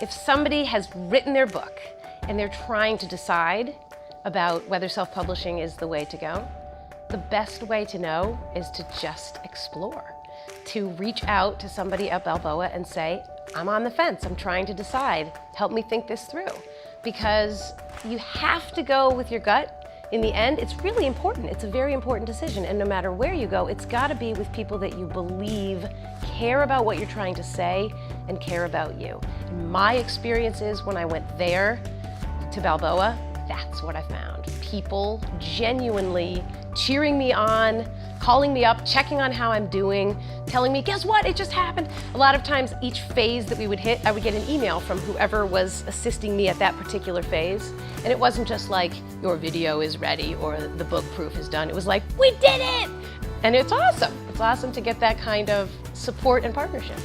If somebody has written their book and they're trying to decide about whether self-publishing is the way to go, the best way to know is to just explore. To reach out to somebody at Balboa and say, I'm on the fence, I'm trying to decide, help me think this through. Because you have to go with your gut. In the end, it's really important. It's a very important decision, and no matter where you go, it's gotta be with people that you believe care about what you're trying to say and care about you. And my experience is when I went there to Balboa, that's what I found. People genuinely cheering me on, calling me up, checking on how I'm doing, telling me, guess what, it just happened. A lot of times, each phase that we would hit, I would get an email from whoever was assisting me at that particular phase. And it wasn't just like, your video is ready or the book proof is done. It was like, we did it! And it's awesome. It's awesome to get that kind of support and partnership.